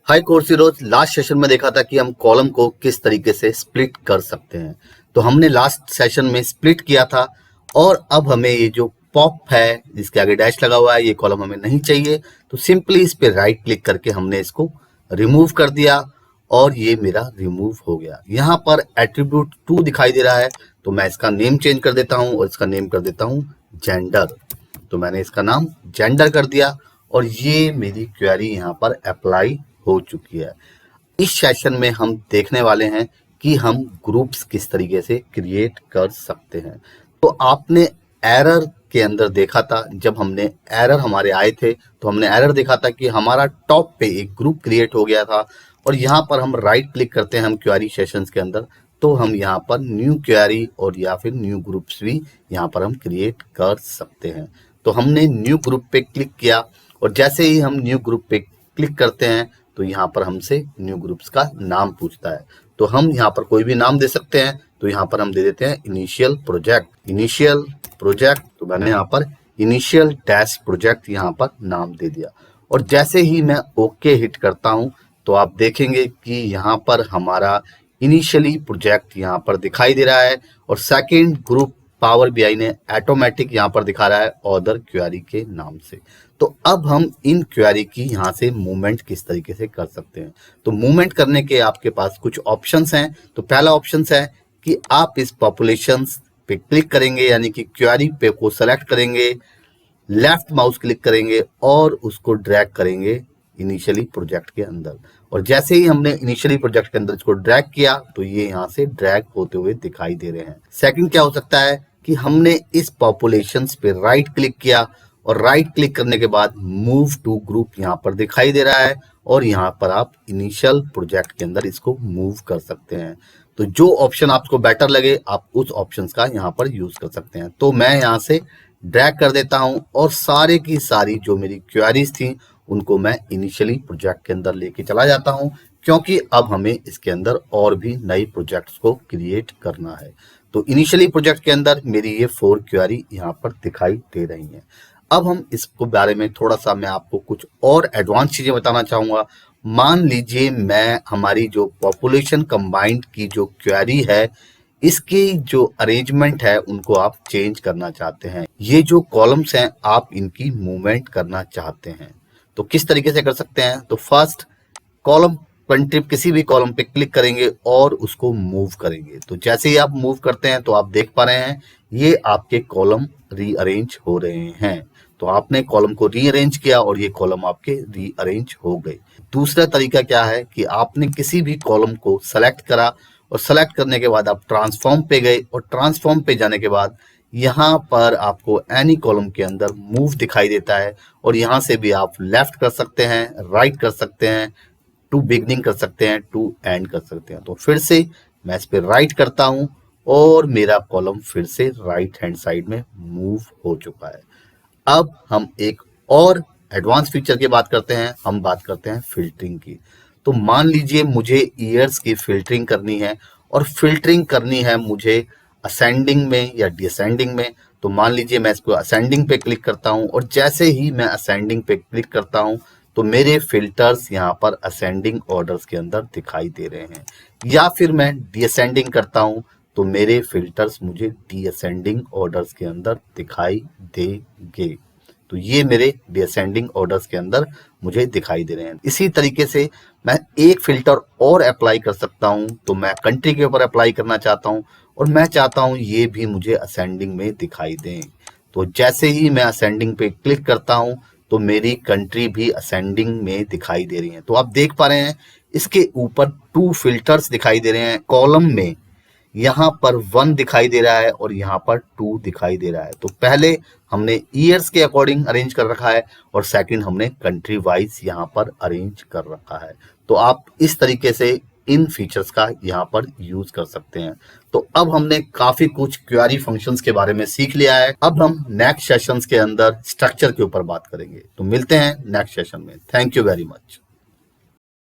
High course रोज last session में देखा था कि हम कॉलम को किस तरीके से स्प्लिट कर सकते हैं। तो हमने लास्ट सेशन में स्प्लिट किया था और अब हमें ये जो पॉप है जिसके आगे डैश लगा हुआ है ये कॉलम हमें नहीं चाहिए। तो सिंपली इस पे राइट क्लिक करके हमने इसको रिमूव कर दिया और ये मेरा रिमूव हो गया। यहाँ पर एट्रीब्यूट 2 दिखाई दे रहा है तो मैं इसका नेम चेंज कर देता हूँ और इसका नेम कर देता हूँ जेंडर। तो मैंने इसका नाम जेंडर कर दिया और ये मेरी क्वेरी यहाँ पर अप्लाई हो चुकी है। इस सेशन में हम देखने वाले हैं कि हम ग्रुप्स किस तरीके से क्रिएट कर सकते हैं। तो आपने एरर के अंदर देखा था, जब हमने एरर हमारे आए थे तो हमने एरर देखा था कि हमारा टॉप पे एक ग्रुप क्रिएट हो गया था और यहाँ पर हम राइट क्लिक करते हैं हम क्वेरी सेशंस के अंदर तो हम यहाँ पर न्यू क्वेरी और या फिर न्यू ग्रुप्स भी यहाँ पर हम क्रिएट कर सकते हैं। तो हमने न्यू ग्रुप पे क्लिक किया और जैसे ही हम न्यू ग्रुप पे क्लिक करते हैं तो यहाँ पर हमसे न्यू ग्रुप्स का नाम पूछता है। तो हम यहाँ पर कोई भी नाम दे सकते हैं। तो यहाँ पर हम दे देते हैं इनिशियल प्रोजेक्ट। तो मैंने यहाँ पर इनिशियल डैश प्रोजेक्ट यहाँ पर नाम दे दिया और जैसे ही मैं ओके हिट करता हूँ तो आप देखेंगे कि यहाँ पर हमारा इनिशियली प्रोजेक्ट यहाँ पर दिखाई दे रहा है और सेकंड ग्रुप पावर बीआई ने ऑटोमेटिक यहाँ पर दिखा रहा है ऑदर क्वेरी के नाम से। तो अब हम इन क्वेरी की यहाँ से मूवमेंट किस तरीके से कर सकते हैं। तो मूवमेंट करने के आपके पास कुछ ऑप्शंस हैं। तो पहला ऑप्शंस है कि आप इस पॉपुलेशंस पे क्लिक करेंगे यानी कि क्वेरी पे को सेलेक्ट करेंगे, लेफ्ट माउस क्लिक करेंगे और उसको ड्रैग करेंगे इनिशियली प्रोजेक्ट के अंदर और जैसे ही हमने इनिशियली प्रोजेक्ट के अंदर इसको ड्रैग किया तो ये यहाँ से ड्रैग होते हुए दिखाई दे रहे हैं। सेकंड क्या हो सकता है कि हमने इस पॉपुलेशंस पे राइट क्लिक किया और राइट क्लिक करने के बाद मूव टू ग्रुप यहाँ पर दिखाई दे रहा है और यहाँ पर आप इनिशियल प्रोजेक्ट के अंदर इसको मूव कर सकते हैं। तो जो ऑप्शन आपको बेटर लगे आप उस ऑप्शंस का यहाँ पर यूज कर सकते हैं। तो मैं यहाँ से ड्रैग कर देता हूँ और सारे की सारी जो मेरी क्वेरीज थी उनको मैं इनिशियली प्रोजेक्ट के अंदर लेके चला जाता हूँ क्योंकि अब हमें इसके अंदर और भी नई प्रोजेक्ट्स को क्रिएट करना है। तो इनिशियली प्रोजेक्ट के अंदर मेरी ये 4 क्वेरी यहाँ पर दिखाई दे रही हैं। अब हम इसको बारे में थोड़ा सा मैं आपको कुछ और एडवांस चीजें बताना चाहूंगा। मान लीजिए मैं हमारी जो पॉपुलेशन कंबाइंड की जो क्वेरी है इसकी जो अरेंजमेंट है उनको आप चेंज करना चाहते हैं। ये जो कॉलम्स हैं आप इनकी मूवमेंट करना चाहते हैं तो किस तरीके से कर सकते हैं। तो फर्स्ट कॉलम कंट्री किसी भी कॉलम पे क्लिक करेंगे और उसको मूव करेंगे। तो जैसे ही आप मूव करते हैं तो आप देख पा रहे हैं ये आपके कॉलम रीअरेंज हो रहे हैं। तो आपने कॉलम को रीअरेंज किया और ये कॉलम आपके रीअरेंज हो गए। दूसरा तरीका क्या है कि आपने किसी भी कॉलम को सेलेक्ट करा और सेलेक्ट करने के बाद आप ट्रांसफॉर्म पे गए और ट्रांसफॉर्म पे जाने के बाद यहाँ पर आपको एनी कॉलम के अंदर मूव दिखाई देता है और यहाँ से भी आप लेफ्ट कर सकते हैं, राइट कर सकते हैं, टू बिगनिंग कर सकते हैं, टू एंड कर सकते हैं। तो फिर से मैं इस पे राइट करता हूँ और मेरा कॉलम फिर से राइट हैंड साइड में मूव हो चुका है। अब हम एक और एडवांस फीचर की बात करते हैं। हम बात करते हैं फिल्टरिंग की। तो मान लीजिए मुझे ईयर्स की फिल्टरिंग करनी है और फिल्टरिंग करनी है मुझे असेंडिंग में या डिसेंडिंग में। तो मान लीजिए मैं इसको असेंडिंग पे क्लिक करता हूं और जैसे ही मैं असेंडिंग पे क्लिक करता हूं तो मेरे फिल्टर्स यहां पर असेंडिंग ऑर्डर्स के अंदर दिखाई दे रहे हैं। या फिर मैं डिसेंडिंग करता हूं तो मेरे फिल्टर्स मुझे डिसेंडिंग ऑर्डर्स के अंदर दिखाई देंगे। तो ये मेरे डिसेंडिंग ऑर्डर्स के अंदर मुझे दिखाई दे रहे हैं। इसी तरीके से मैं एक फिल्टर और अप्लाई कर सकता हूं। तो मैं कंट्री के ऊपर अप्लाई करना चाहता हूं और मैं चाहता हूं ये भी मुझे असेंडिंग में दिखाई दें। तो जैसे ही मैं असेंडिंग पे क्लिक करता हूं तो मेरी कंट्री भी असेंडिंग में दिखाई दे रही है। तो आप देख पा रहे हैं इसके ऊपर 2 फिल्टर्स दिखाई दे रहे हैं। कॉलम में यहाँ पर 1 दिखाई दे रहा है और यहाँ पर 2 दिखाई दे रहा है। तो पहले हमने ईयर्स के अकॉर्डिंग अरेंज कर रखा है और सेकंड हमने कंट्री वाइज यहाँ पर अरेंज कर रखा है। तो आप इस तरीके से इन फीचर्स का यहाँ पर यूज कर सकते हैं। तो अब हमने काफी कुछ क्वेरी फंक्शंस के बारे में सीख लिया है। अब हम नेक्स्ट सेशंस के अंदर स्ट्रक्चर के ऊपर बात करेंगे। तो मिलते हैं नेक्स्ट सेशन में। Thank you very much.